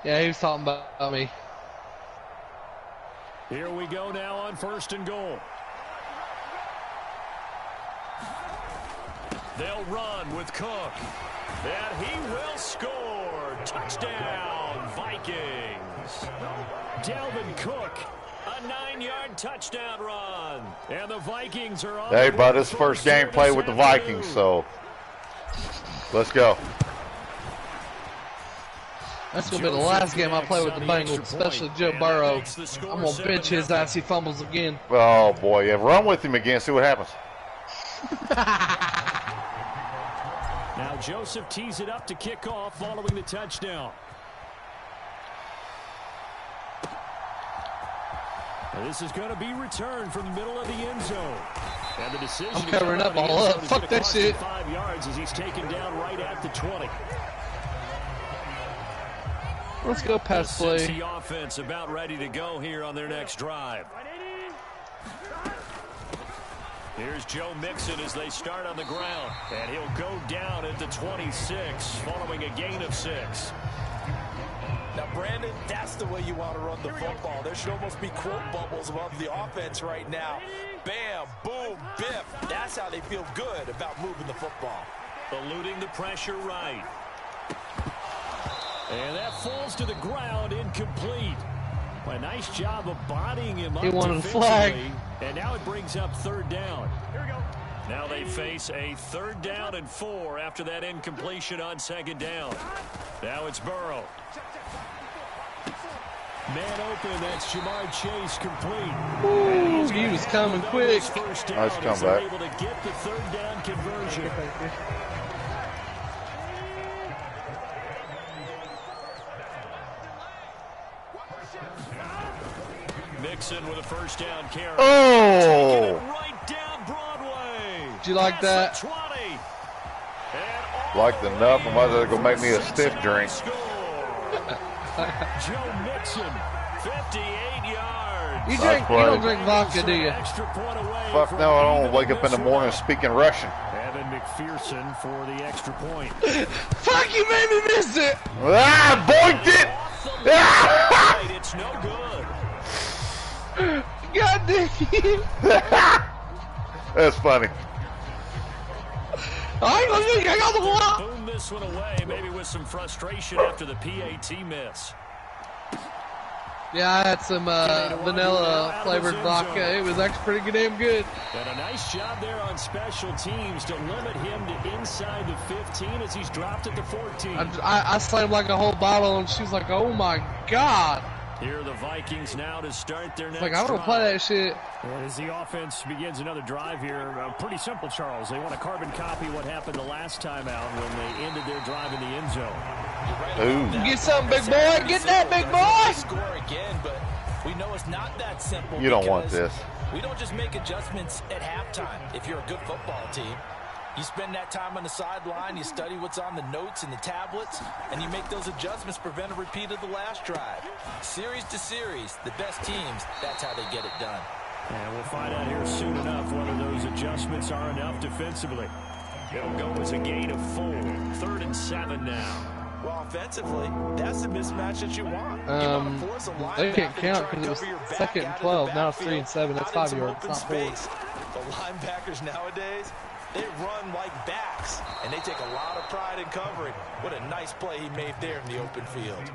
Yeah, he was talking about me. Here we go now on 1st and goal. They'll run with Cook. And he will score. Touchdown, Vikings. Dalvin Cook, a 9-yard touchdown run. And the Vikings are on. Hey, bud, this first game played with the Vikings, so let's go. That's going to be the last game I play with the Bengals, especially Joe Burrow. I'm going to bench his ass. He fumbles again. Oh, boy. Yeah, run with him again. See what happens. Now Joseph tees it up to kick off following the touchdown. And this is going to be returned from the middle of the end zone. And the decision I'm covering up all up. Fuck that shit. 5 yards as he's taken down right at the 20. Let's go pass play. The offense about ready to go here on their next drive. Here's Joe Mixon as they start on the ground. And he'll go down at the 26 following a gain of 6. Now, Brandon, that's the way you want to run the football. There should almost be quote bubbles above the offense right now. Bam, boom, biff. That's how they feel good about moving the football. Eluding the pressure right. And that falls to the ground, incomplete. A nice job of bodying him up. He wanted a flag. And now it brings up 3rd down. Here we go. Now they face a 3rd down and 4 after that incompletion on 2nd down. Now it's Burrow. Man open, that's Jamar Chase complete. Ooh, he was coming quick. Nice comeback. Able to get the 3rd down conversion. Mixon with a 1st down carry. Oh! Right down Broadway. Did you like that? Liked enough. I might as well go make me a stiff drink. Joe Mixon, 58 yards. You don't drink vodka, do you? Fuck no, I don't wake up in the morning speaking Russian. Evan McPherson for the extra point. Fuck, you made me miss it. Ah, boinked it. Ah! It's no good. God damn. That's funny. I ain't gonna think I got the block. Boom this one away, maybe with some frustration after the PAT miss. Yeah, I had some vanilla flavored vodka. It was actually pretty damn good. And a nice job there on special teams to limit him to inside the 15 as he's dropped at the 14. I slammed like a whole bottle, and she's like, "Oh my god!" Here are the Vikings now to start their next Like, I don't play that shit. As the offense begins another drive here, pretty simple, Charles. They want to carbon copy what happened the last time out when they ended their drive in the end zone. Ooh. Get something, big boy. Get that, big boy. Score again, but we know it's not that simple. You don't want this. We don't just make adjustments at halftime if you're a good football team. You spend that time on the sideline, you study what's on the notes and the tablets, and you make those adjustments to prevent a repeat of the last drive. Series to series, the best teams, that's how they get it done. And we'll find out here soon enough whether those adjustments are enough defensively. It'll go as a gain of 4. 3rd and 7 now. Well, offensively, that's the mismatch that you want. They can't count because it was 2nd and 12. Now it's 3 and 7. That's 5 yards. It's not 4. The linebackers nowadays, they run like backs, and they take a lot of pride in covering. What a nice play he made there in the open field.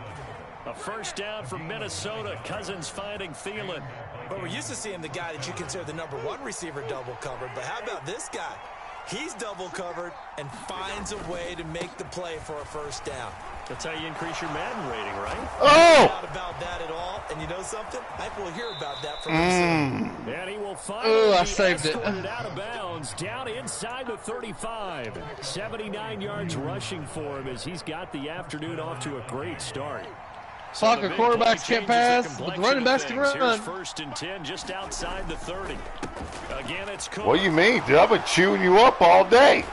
A 1st down from Minnesota. Cousins finding Thielen. But we're used to seeing the guy that you consider the #1 receiver double covered. But how about this guy? He's double covered and finds a way to make the play for a 1st down. That's how you increase your Madden rating, right? Oh! Not about that at all. And you know something? I will hear about that from him soon. And he will finally I saved it. out of bounds down inside the 35. 79 yards rushing for him as he's got the afternoon off to a great start. Fuck, the quarterbacks can't pass, but the running backs can run. Here's 1st and 10 just outside the 30. Again, it's Cook. What do you mean, dude? I've been chewing you up all day.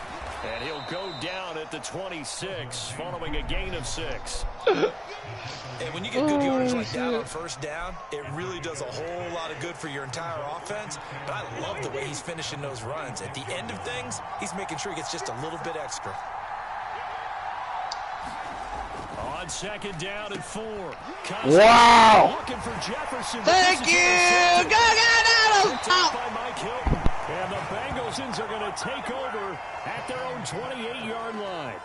And he'll go down at the 26 following a gain of 6. And when you get good yardage like that on 1st down, it really does a whole lot of good for your entire offense. But I love the way he's finishing those runs. At the end of things, he's making sure he gets just a little bit extra. On 2nd down and 4. Wow. Looking for Jefferson. Thank you. Go get Adams. By Mike Hilton. And the Bengals are going to take over at their own 28-yard line.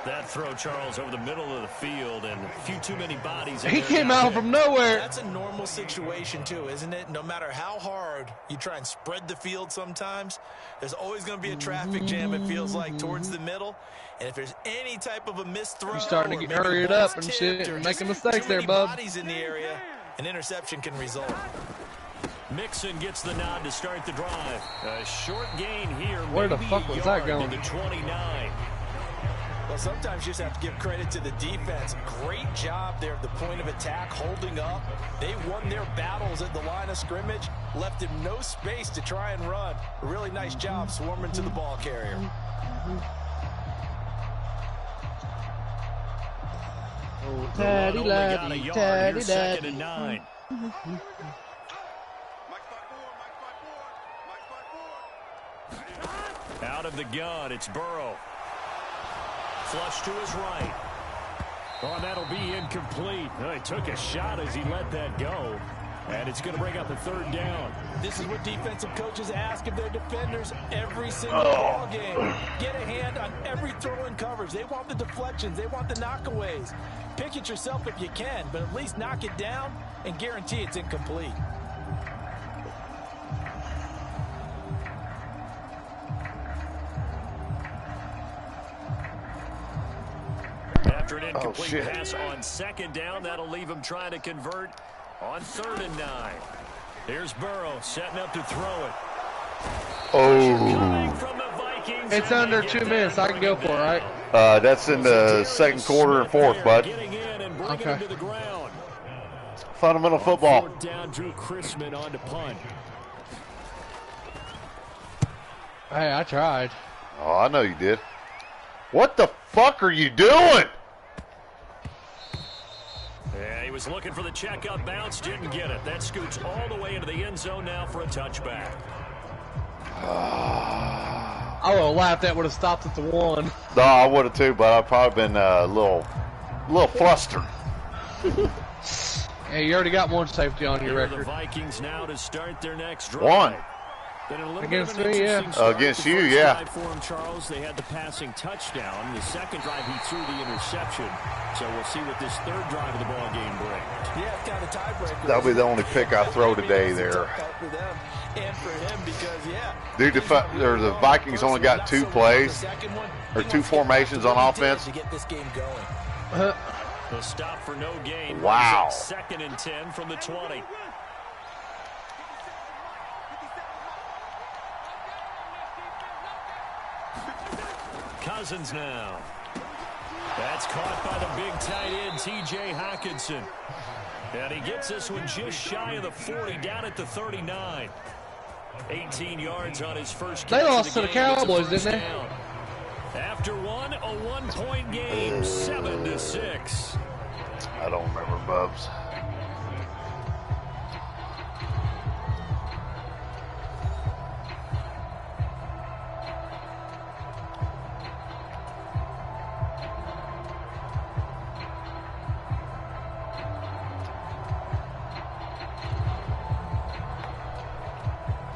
That throw, Charles, over the middle of the field, and a few too many bodies. He came out from nowhere. That's a normal situation, too, isn't it? No matter how hard you try and spread the field sometimes, there's always going to be a traffic jam, it feels like, towards the middle. And if there's any type of a missed throw, You're starting to get hurried up and shit and making mistakes there, bub. Bodies in the area, an interception can result. Mixon gets the nod to start the drive. A short gain here. Where the fuck was that going? To the 29. Well, sometimes you just have to give credit to the defense. Great job there at the point of attack, holding up. They won their battles at the line of scrimmage, left him no space to try and run. A really nice job swarming to the ball carrier. Oh, Taddy laddie, Taddy Second laddie. and 9. Out of the gun, it's Burrow. Flush to his right. Oh, that'll be incomplete. He took a shot as he let that go. And it's going to bring up a 3rd down. This is what defensive coaches ask of their defenders every single ball game. Get a hand on every throw in coverage. They want the deflections. They want the knockaways. Pick it yourself if you can, but at least knock it down and guarantee it's incomplete. After an incomplete pass on 2nd down, that'll leave him trying to convert on 3rd and 9. Here's Burrow setting up to throw it. Oh. It's under 2 minutes. I can go for it, right? That's in the 2nd quarter and 4th, bud. Okay. Fundamental football. 4th down, Drew Chrisman on to punt. Hey, I tried. Oh, I know you did. What the fuck are you doing? Yeah, he was looking for the checkup bounce, didn't get it. That scoots all the way into the end zone now for a touchback. I would have laughed. That would have stopped at the 1. No, I would have too, but I've probably been a little flustered. Hey, you already got 1 safety on your record. The Vikings now to start their next drive. 1. Against me, yeah. Against you, yeah. For him, Charles, they had the passing touchdown. The 2nd drive, he threw the interception. So we'll see what this 3rd drive of the ball game brings. Yeah, it's kind of tiebreaker. That'll be the only pick I throw today there. For them and for him because, yeah. Dude, the Vikings only got 2 plays or 2 formations on offense. To get this game going. The stop for no gain. Wow. 2nd and 10 from the 20. Cousins now. That's caught by the big tight end, T.J. Hockenson. And he gets this one just shy of the 40, down at the 39. 18 yards on his first catch. They lost to the Cowboys, didn't they? Down. After one, a 1-point game, 7-6. I don't remember, Bubs.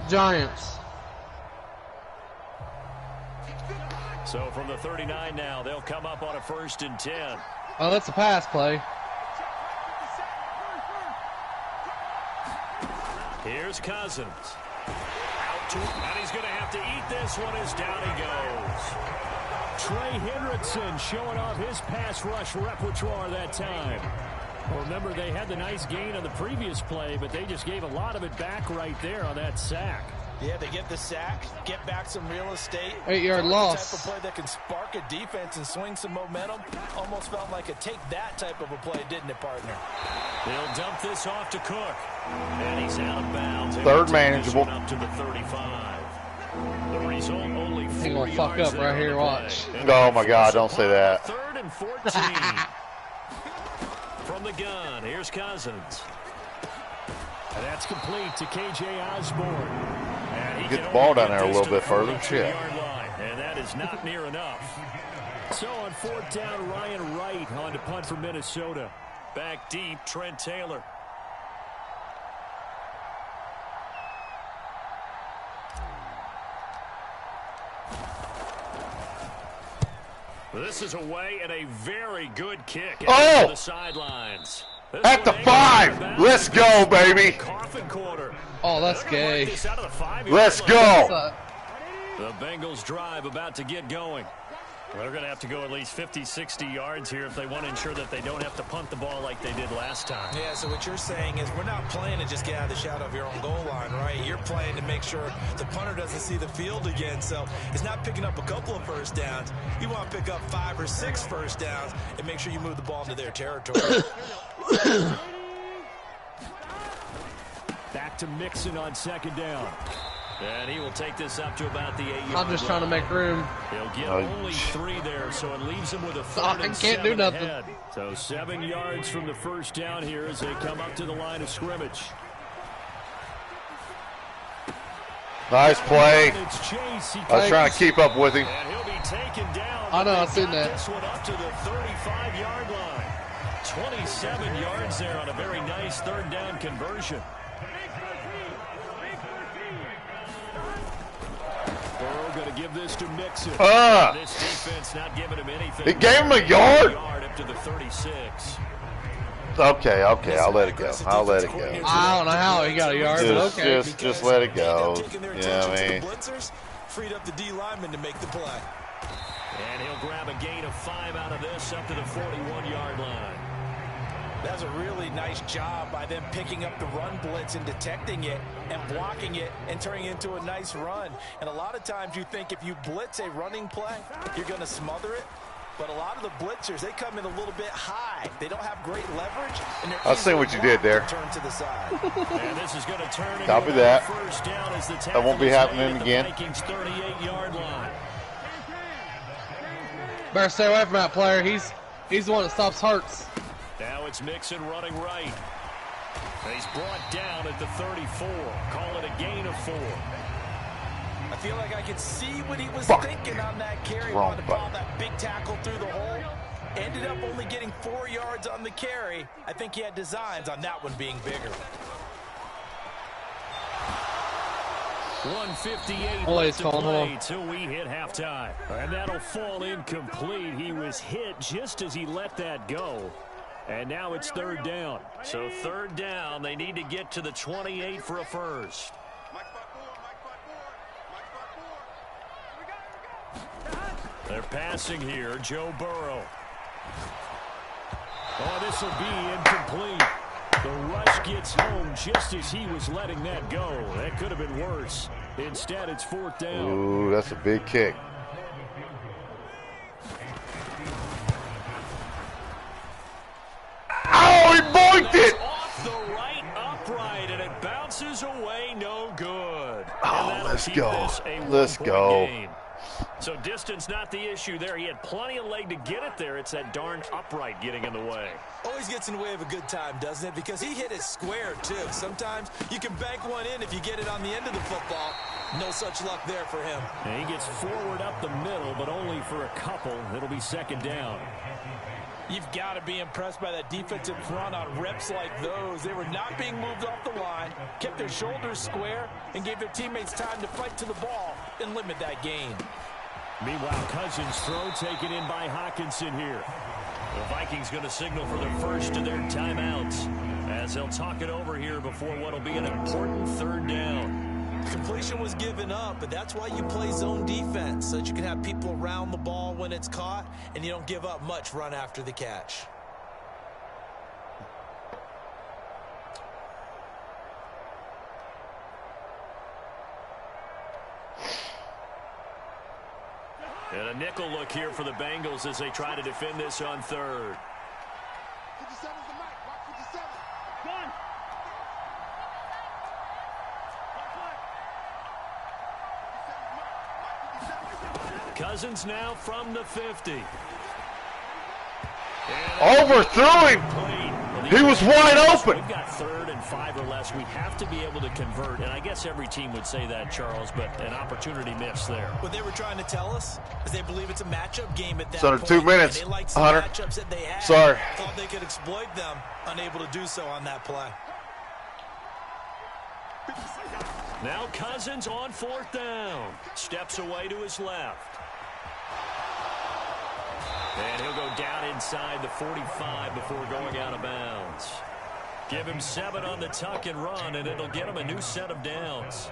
Giants. So from the 39 now, they'll come up on a 1st and 10. Oh, that's a pass play. Here's Cousins. Out to him, and he's going to have to eat this one as down he goes. Trey Hendrickson showing off his pass rush repertoire that time. Well, remember, they had the nice gain on the previous play, but they just gave a lot of it back right there on that sack. Yeah, they get the sack, get back some real estate. 8-yard loss. The type of play that can spark a defense and swing some momentum. Almost felt like a take that type of a play, didn't it, partner? They'll dump this off to Cook. And he's out of bounds. 3rd manageable. Up to the 35. The result only 4 He gonna fuck yards up right here, watch. Oh my God, don't say that. 3rd and 14. From the gun, here's Cousins. And that's complete to K.J. Osborne. And he Get the ball down there a little bit further. Shit. And that is not near enough. So on 4th down, Ryan Wright on to punt for Minnesota. Back deep, Trent Taylor. This is away and a very good kick oh! the sidelines. At the 5. Let's go, baby. Oh, that's gay. Let's go. The Bengals drive about to get going. They're going to have to go at least 50, 60 yards here if they want to ensure that they don't have to punt the ball like they did last time. Yeah, so what you're saying is we're not playing to just get out of the shadow of your own goal line, right? You're playing to make sure the punter doesn't see the field again. So it's not picking up a couple of first downs. You want to pick up 5 or 6 first downs and make sure you move the ball into their territory. Back to Mixon on 2nd down. And he will take this up to about the 8-yard I'm just trying to make room. He'll get only 3 there, so it leaves him with a 3rd and 7 can't do nothing. ahead. So 7 yards from the first down here as they come up to the line of scrimmage. Nice play. I was trying to keep up with him. And he'll be taken down. I know, I've seen that. This one up to the 35-yard line. 27 yards there on a very nice 3rd down conversion. Burrow going to give this to Mixon. This defense not giving him anything. It gave him a yard? Up to the 36. Okay, I'll let it go. I'll let it go. I don't know how he got a yard, but okay. Just let it go. Yeah, I mean. Freed up the D lineman to make the play. And he'll grab a gain of 5 out of this up to the 41-yard line. That's a really nice job by them picking up the run blitz and detecting it and blocking it and turning it into a nice run. And a lot of times you think if you blitz a running play, you're going to smother it. But a lot of the blitzers, they come in a little bit high. They don't have great leverage. And I see what you did there. Turn to the side. And this is going to turn Copy that. First down as the that won't be happening again. Vikings 38-yard line. Better stay away from that player. He's the one that stops Hurts. Now it's Mixon running right. He's brought down at the 34. Call it a gain of 4. I feel like I can see what he was thinking on that carry. Wanted to ball that big tackle through the hole. Ended up only getting 4 yards on the carry. I think he had designs on that one being bigger. 158 left to play till we hit halftime. And that'll fall incomplete. He was hit just as he let that go. And now it's 3rd down. So 3rd down, they need to get to the 28 for a first. They're passing here, Joe Burrow. Oh, this will be incomplete. The rush gets home just as he was letting that go. That could have been worse. Instead, it's 4th down. Ooh, that's a big kick. Oh, he boinked it! Off the right upright, and it bounces away, no good. Oh, let's go. Let's go. Game. So distance not the issue there. He had plenty of leg to get it there. It's that darn upright getting in the way. Always gets in the way of a good time, doesn't it? Because he hit it square, too. Sometimes you can bank one in if you get it on the end of the football. No such luck there for him. And he gets forward up the middle, but only for a couple. It'll be 2nd down. You've got to be impressed by that defensive front on reps like those. They were not being moved off the line, kept their shoulders square, and gave their teammates time to fight to the ball and limit that gain. Meanwhile, Cousins' throw taken in by Hawkinson here. The Vikings going to signal for their first of their timeouts as they'll talk it over here before what will be an important 3rd down. Completion was given up, but that's why you play zone defense, so that you can have people around the ball when it's caught, and you don't give up much run after the catch. And a nickel look here for the Bengals as they try to defend this on 3rd. Cousins now from the 50. Overthrew him. He was wide open. We've got 3rd and 5 or less. We have to be able to convert, and I guess every team would say that, Charles, but an opportunity missed there. What they were trying to tell us is they believe it's a matchup game at that So point. 2 minutes, They like Hunter. matchups that they had. Sorry. Thought they could exploit them, unable to do so on that play. Now Cousins on 4th down. Steps away to his left. And he'll go down inside the 45 before going out of bounds. Give him 7 on the tuck and run, and it'll get him a new set of downs.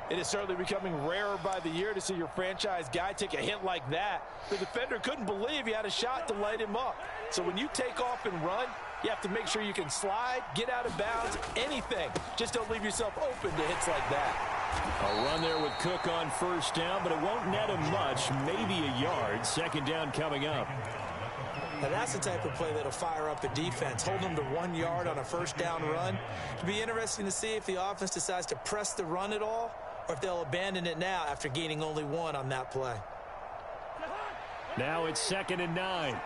It is certainly becoming rarer by the year to see your franchise guy take a hit like that. The defender couldn't believe he had a shot to light him up. So when you take off and run, you have to make sure you can slide, get out of bounds, anything. Just don't leave yourself open to hits like that. A run there with Cook on 1st down, but it won't net him much, maybe a yard. 2nd down coming up. Now that's the type of play that'll fire up the defense, hold them to 1 yard on a 1st down run. It'll be interesting to see if the offense decides to press the run at all, or if they'll abandon it now after gaining only 1 on that play. Now it's 2nd and 9.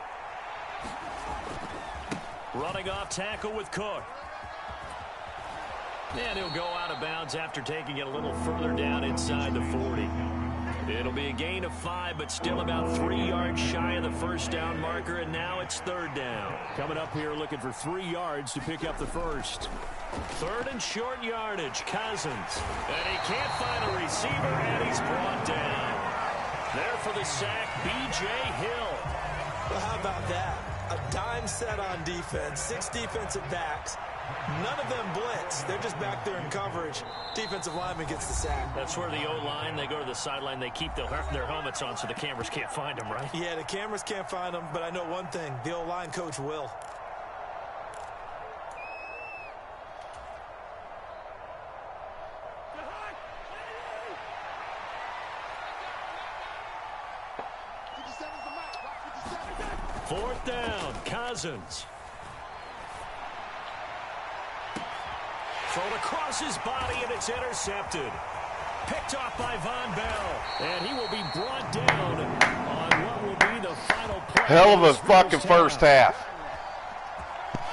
Running off tackle with Cook. And he'll go out of bounds after taking it a little further down inside the 40. It'll be a gain of 5, but still about 3 yards shy of the 1st down marker, and now it's 3rd down. Coming up here looking for 3 yards to pick up the 1st. 3rd and short yardage, Cousins. And he can't find a receiver, and he's brought down. There for the sack, B.J. Hill. Well, how about that? A dime set on defense, 6 defensive backs. None of them blitz. They're just back there in coverage. Defensive lineman gets the sack. That's where the O-line, they go to the sideline, they keep their helmets on so the cameras can't find them, right? Yeah, the cameras can't find them, but I know one thing. The O-line coach will. Fourth down, Cousins. Thrown across his body, and it's intercepted. Picked off by Von Bell. And he will be brought down on what will be the final play. Hell of a fucking first half.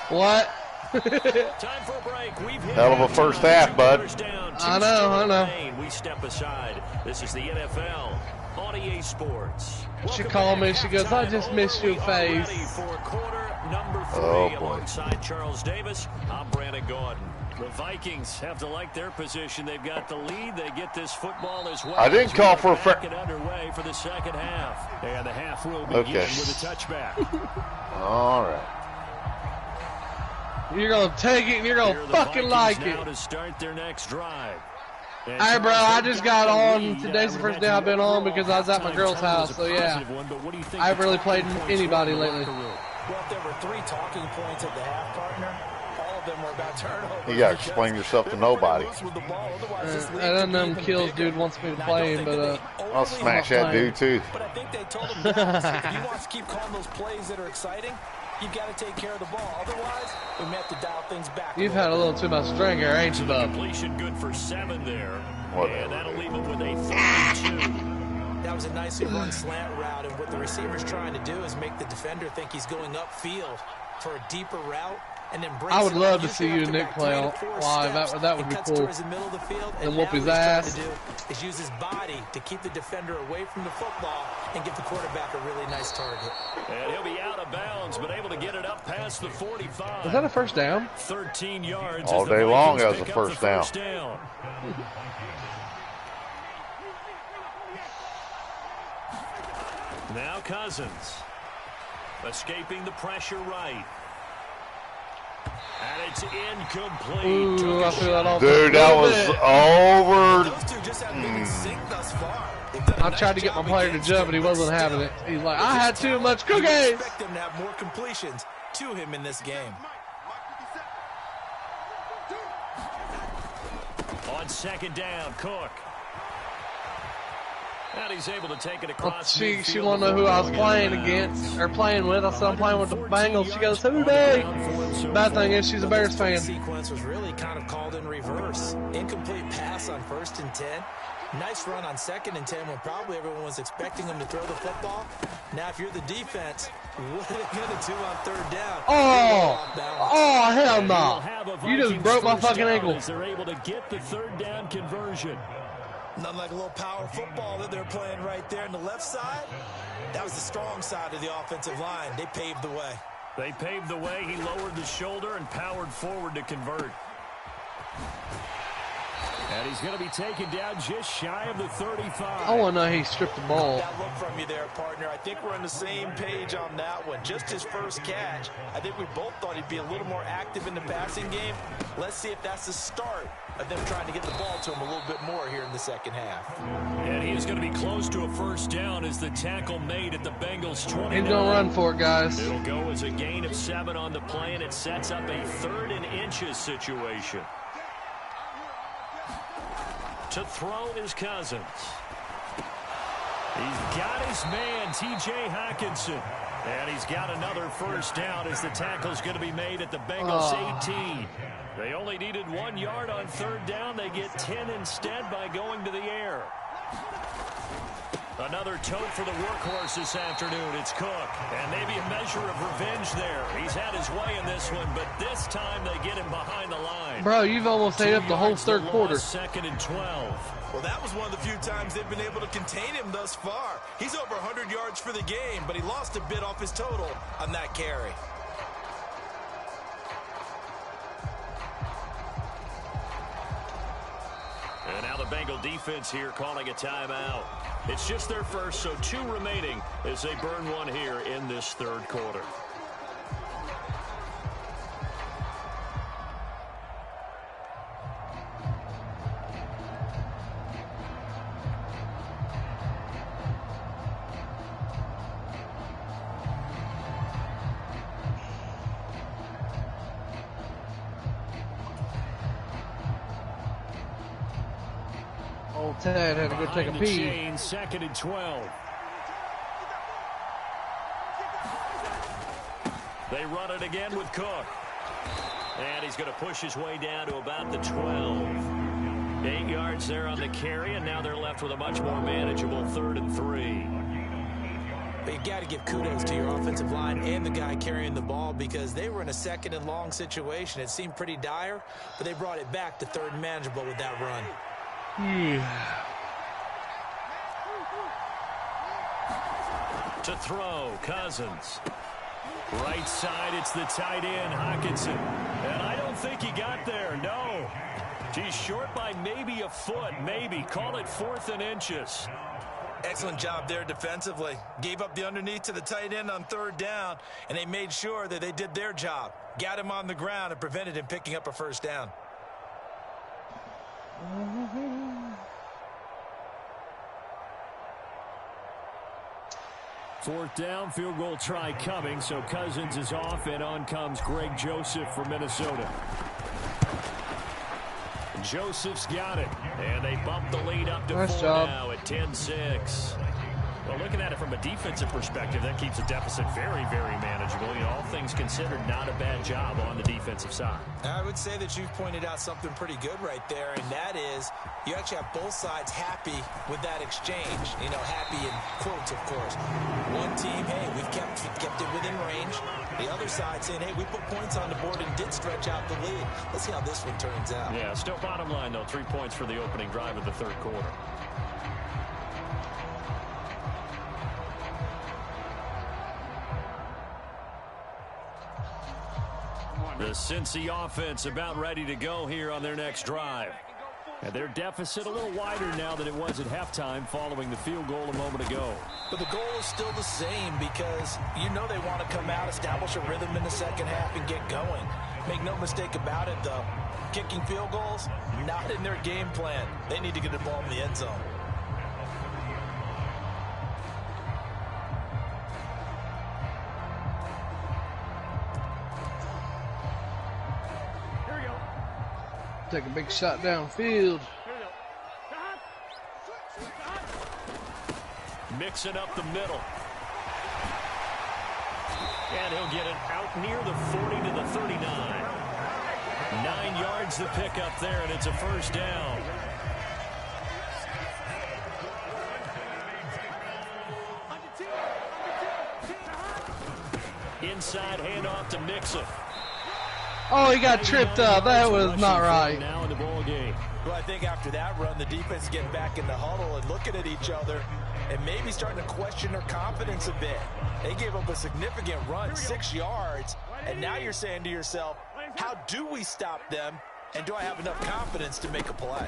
What? Time for a break. We've hit Hell of a first half, bud. I know. We step aside. This is the NFL on EA Sports. She called me. She goes, I just missed your face. For quarter number 3 Oh, boy. alongside Charles Davis. I'm Brandon Gordon. The Vikings have to like their position. They've got the lead. They get this football as well. I didn't call for a get underway for the second half. And the half will begin with a touchback. All right. You're going to take it and you're going to fucking like it. Now to start their next drive. Hey, bro, I just got on. Today's the first day I've been on because I was at my girl's house. So, yeah, I haven't really played anybody lately. Well, if there were 3 talking points at the half, partner, all of them were about turnovers. You got to explain yourself to nobody. And then them kills dude wants me to play him, but I'll smash that dude, too. But I think they told him if he wants to keep calling those plays that are exciting, you've got to take care of the ball. Otherwise, we may have to dial things back. You've had a little too much drink here, ain't you, bub? Completion good for 7 there. Whatever. And that'll leave him with a 32. That was a nicely run slant route, and what the receiver's trying to do is make the defender think he's going upfield for a deeper route. And then I would love to see you and Nick play live. That would be cool. And whoop his ass. Is use his body to keep the defender away from the football and give the quarterback a really nice target. And he'll be out of bounds, but able to get it up past the 45. Was that a first down? 13 yards. All day long, that was a first down. Now Cousins. Escaping the pressure right. And it's incomplete. Ooh, I feel that all. Dude, that was over. Those two just haven't been in sync thus far. I tried to get my player to jump, and he wasn't having it. He's like, I had too much cookies. You expect them to have more completions to him in this game. On second down, Cook. And he's able to take it across. She want to know who I was playing against or playing with. I said I'm playing with the Bengals. She goes, who they? Bad thing is she's a Bears fan. Sequence was really kind of called in reverse. Incomplete pass on 1st and 10. Nice run on 2nd and 10 when probably everyone was expecting him to throw the football. Now, if you're the defense, What are they going to do on third down? Oh, hell no. You just broke my fucking ankle. They're able to get the third down conversion. Nothing like a little power football that they're playing right there on the left side. That was the strong side of the offensive line. They paved the way. They paved the way. He lowered the shoulder and powered forward to convert. And he's going to be taken down just shy of the 35. I want to know he stripped the ball. That look from you there, partner. I think we're on the same page on that one. Just his first catch. I think we both thought he'd be a little more active in the passing game. Let's see if that's the start of them trying to get the ball to him a little bit more here in the second half. And he is going to be close to a first down as the tackle made at the Bengals 20. He's going to run for it, guys. It'll go as a gain of 7 on the play, and it sets up a 3rd and inches situation. To throw is Cousins. He's got his man, T.J. Hawkinson. And he's got another first down as the tackle's going to be made at the Bengals 18. They only needed 1 yard on third down. They get 10 instead by going to the air. Another tote for the workhorse this afternoon. It's Cook. And maybe a measure of revenge there. He's had his way in this one, but this time they get him behind the line. Bro, you've almost stayed up the whole third quarter. 2nd and 12. Well, that was one of the few times they've been able to contain him thus far. He's over 100 yards for the game, but he lost a bit off his total on that carry. And now the Bengal defense here calling a timeout. It's just their first, so 2 remaining as they burn one here in this third quarter. Old Ted had to go take a pee. 2nd and 12. They run it again with Cook. And he's going to push his way down to about the 12. 8 yards there on the carry, and now they're left with a much more manageable 3rd and 3. But you got to give kudos to your offensive line and the guy carrying the ball because they were in a 2nd and long situation. It seemed pretty dire, but they brought it back to 3rd and manageable with that run. To throw, Cousins. Right side, it's the tight end, Hawkinson. And I don't think he got there, no. He's short by maybe a foot, maybe. Call it 4th and inches. Excellent job there defensively. Gave up the underneath to the tight end on 3rd down, and they made sure that they did their job. Got him on the ground and prevented him picking up a first down. Fourth down, field goal try coming, so Cousins is off, and on comes Greg Joseph from Minnesota. Joseph's got it, and they bump the lead up to 4 now at 10-6. Well, looking at it from a defensive perspective, that keeps the deficit very, very manageable. You know, all things considered, not a bad job on the defensive side. I would say that you've pointed out something pretty good right there, and that is you actually have both sides happy with that exchange. You know, happy in quotes, of course. One team, hey, we've kept it within range. The other side saying, hey, we put points on the board and did stretch out the lead. Let's see how this one turns out. Yeah, still bottom line, though, 3 points for the opening drive of the third quarter. The Cincy offense about ready to go here on their next drive. And their deficit a little wider now than it was at halftime following the field goal a moment ago. But the goal is still the same because you know they want to come out, establish a rhythm in the second half, and get going. Make no mistake about it, though. Kicking field goals, not in their game plan. They need to get the ball in the end zone. Take a big shot downfield. Mixing up the middle. And he'll get it out near the 40 to the 39. 9 yards to pick up there, and it's a first down. Inside handoff to Mixon. Oh, he got tripped up. That was not right. Now in the ball game. Well, I think after that run, the defense is getting back in the huddle and looking at each other and maybe starting to question their confidence a bit. They gave up a significant run, 6 yards, and now you're saying to yourself, how do we stop them, and do I have enough confidence to make a play?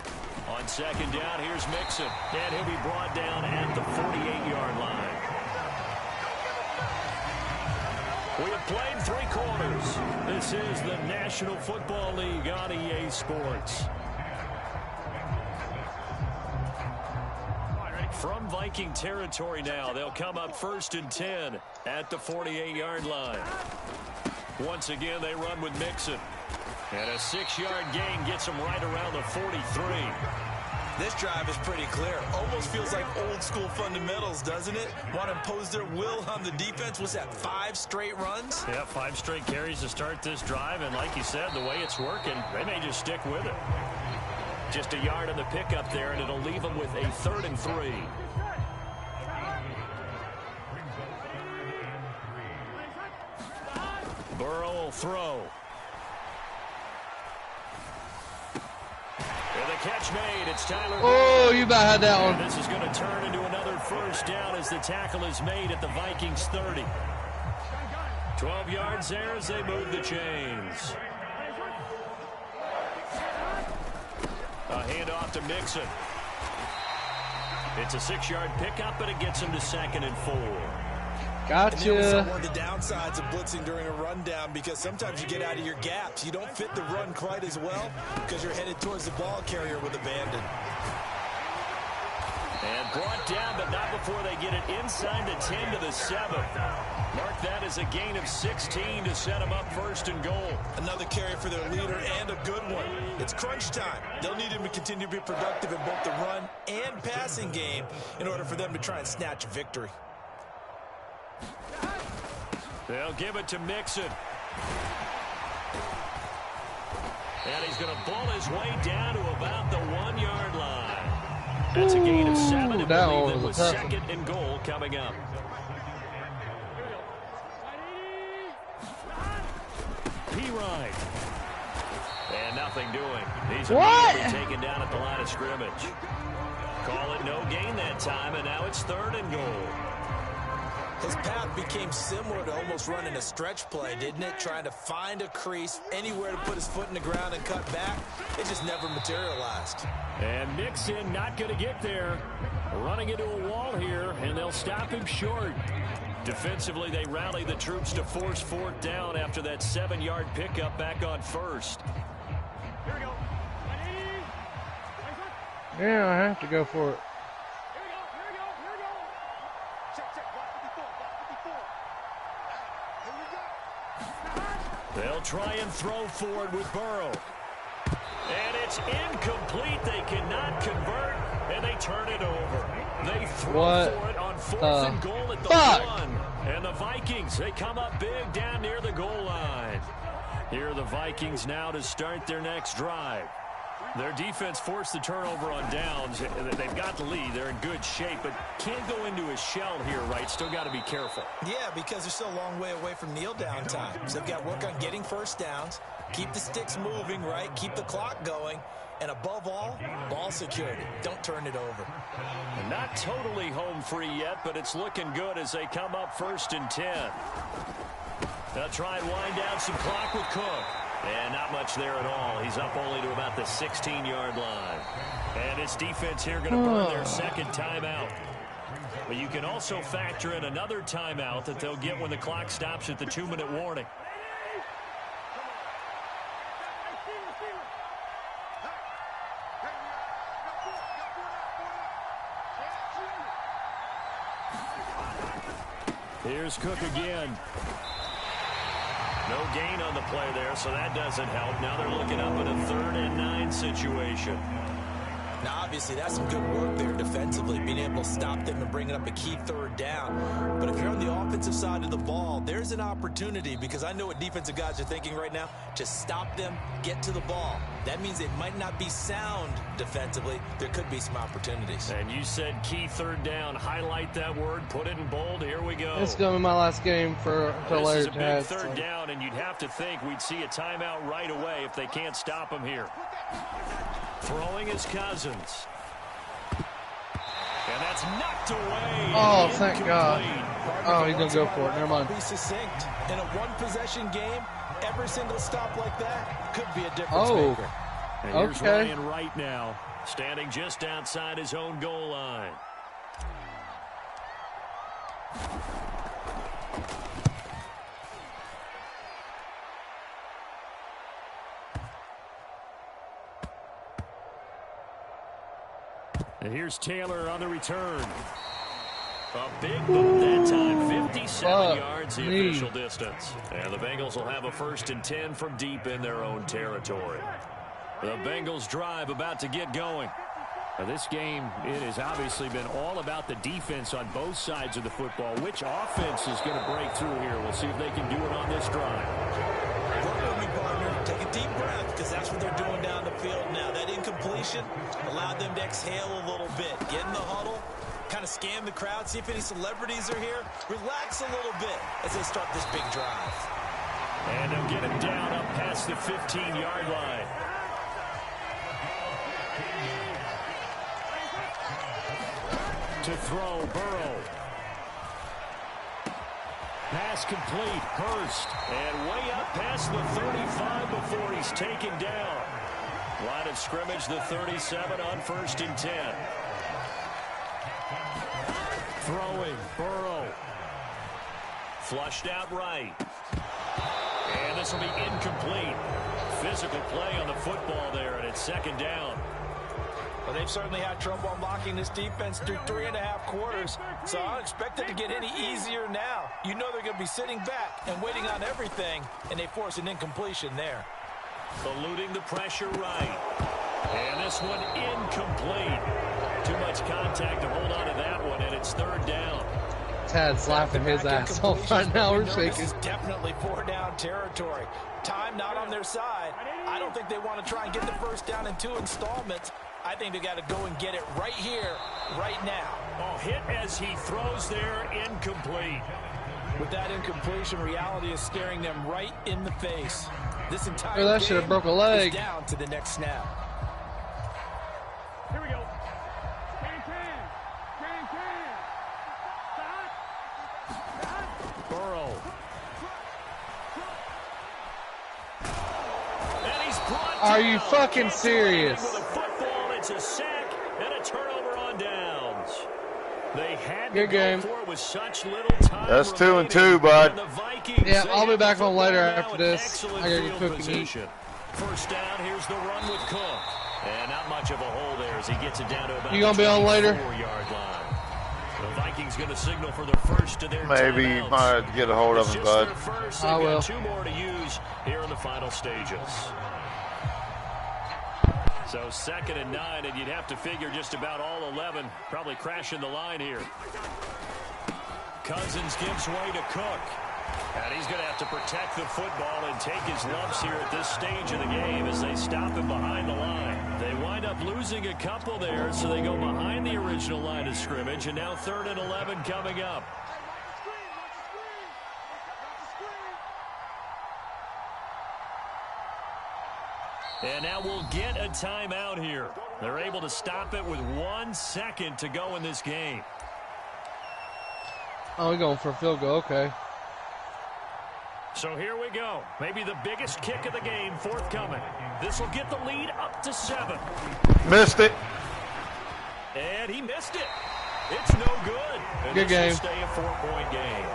On second down, here's Mixon, and he'll be brought down at the 48-yard line. We have played 3 quarters. This is the National Football League on EA Sports. From Viking territory now, they'll come up 1st and 10 at the 48-yard line. Once again, they run with Mixon. And a 6-yard gain gets them right around the 43. This drive is pretty clear. Almost feels like old school fundamentals, doesn't it? Want to impose their will on the defense. Was that 5 straight runs? Yeah, 5 straight carries to start this drive. And like you said, the way it's working, they may just stick with it. Just a yard on the pickup there, and it'll leave them with a 3rd and 3. Burrow will throw. And the catch made. It's Tyler. Oh, you about had that one. And this is going to turn into another 1st down as the tackle is made at the Vikings 30. 12 yards there as they move the chains. A handoff to Mixon. It's a 6-yard pickup, but it gets him to 2nd and 4. Gotcha. And there was one of the downsides of blitzing during a rundown, because sometimes you get out of your gaps. You don't fit the run quite as well because you're headed towards the ball carrier with abandon. And brought down, but not before they get it inside the 10 to the 7. Mark that as a gain of 16 to set them up 1st and goal. Another carry for their leader, and a good one. It's crunch time. They'll need him to continue to be productive in both the run and passing game in order for them to try and snatch a victory. They'll give it to Mixon. And he's going to ball his way down to about the 1-yard line. That's a gain of 7 and that believe was with a 2nd and goal coming up. P-Ride. And nothing doing. He's immediately taken down at the line of scrimmage. Call it no gain that time, and now it's 3rd and goal. His path became similar to almost running a stretch play, didn't it? Trying to find a crease, anywhere to put his foot in the ground and cut back. It just never materialized. And Mixon not going to get there. Running into a wall here, and they'll stop him short. Defensively, they rally the troops to force 4th down after that 7-yard pickup back on 1st. Yeah, I have to go for it. They'll try and throw forward with Burrow. And it's incomplete. They cannot convert, and they turn it over. They throw for it on 4th and goal at the 1. And the Vikings, they come up big down near the goal line. Here are the Vikings now to start their next drive. Their defense forced the turnover on downs. They've got the lead. They're in good shape, but can't go into a shell here, right? Still got to be careful. Yeah, because they're still a long way away from kneel down time. So they've got to work on getting 1st downs, keep the sticks moving, right? Keep the clock going. And above all, ball security. Don't turn it over. Not totally home free yet, but it's looking good as they come up 1st and 10. They'll try and wind down some clock with Cook. And not much there at all. He's up only to about the 16-yard line. And his defense here going to burn their 2nd timeout. But you can also factor in another timeout that they'll get when the clock stops at the 2-minute warning. Here's Cook again. No gain on the play there, so that doesn't help. Now they're looking up at a 3rd and 9 situation. Now, obviously, that's some good work there defensively, being able to stop them and bringing up a key third down. But if you're on the offensive side of the ball, there's an opportunity, because I know what defensive guys are thinking right now, to stop them, get to the ball. That means it might not be sound defensively. There could be some opportunities. And you said key third down. Highlight that word, put it in bold. Here we go. It's going to be my last game for This is a big third down, and you'd have to think we'd see a timeout right away if they can't stop him here. Throwing his Cousins. And that's knocked away. Oh, thank God. Oh, he's going to go for it. Never mind. Be succinct. In a one-possession game, every single stop like that could be a difference maker. And here's Ryan right now, standing just outside his own goal line. And here's Taylor on the return. A big boot that time, 57 yards the official distance. And the Bengals will have a 1st and 10 from deep in their own territory. The Bengals drive about to get going. Now this game, it has obviously been all about the defense on both sides of the football. Which offense is going to break through here? We'll see if they can do it on this drive. Work with me, partner. Take a deep breath, because that's what they're doing down the field now. That incompletion allowed them to exhale a little bit. Get in the huddle, kind of scan the crowd, see if any celebrities are here. Relax a little bit as they start this big drive. And they'll get him down up past the 15-yard line. To throw, Burrow. Pass complete, Hurst. And way up past the 35 before he's taken down. Line of scrimmage, the 37 on 1st and 10. Throwing, Burrow. Flushed out right. And this will be incomplete. Physical play on the football there, and it's 2nd down. Well, they've certainly had trouble unlocking this defense through 3.5 quarters, so I don't expect it to get any easier now. You know they're going to be sitting back and waiting on everything, and they force an incompletion there. Eluding the pressure right. And this one incomplete. Too much contact to hold on to that one, and it's 3rd down. Tad's laughing his ass off right now. We're shaking. This is definitely 4-down territory. Time not on their side. I don't think they want to try and get the 1st down in 2 installments. I think they got to go and get it right here, right now. Oh, hit as he throws there, incomplete. With that incompletion, reality is staring them right in the face. This entire that should have broke a leg. Is down to the next snap. Here we go. Burrow. And he's brought Are you fucking serious? With a football, it's a sack and a turnover on downs. They had to go for it with such little time. That's 2 and 2, bud. Yeah, I'll be back on later after this. I gotta get cook and eat. 1st down, here's the run with Cook. And not much of a hole there as he gets it down to about you gonna be on later? 4-yard line. The Vikings going to signal for the first of their Maybe you timeouts. might have to get a hold of him, bud. I will. 2 more to use here in the final stages. So 2nd and 9, and you'd have to figure just about all 11 probably crashing the line here. Cousins gives way to Cook. And he's going to have to protect the football and take his lumps here at this stage of the game as they stop him behind the line. They wind up losing a couple there, so they go behind the original line of scrimmage, and now 3rd and 11 coming up. And now we'll get a timeout here. They're able to stop it with 1 second to go in this game. Oh, we're going for a field goal. Okay. So here we go. Maybe the biggest kick of the game forthcoming. This will get the lead up to 7. Missed it. And he missed it. It's no good. And good game. Stay a 4-point game.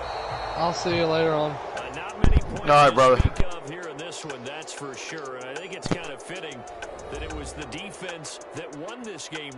I'll see you later on. Not many points All right, brother. to speak of here in this one, that's for sure. I think it's kind of fitting that it was the defense that won this game.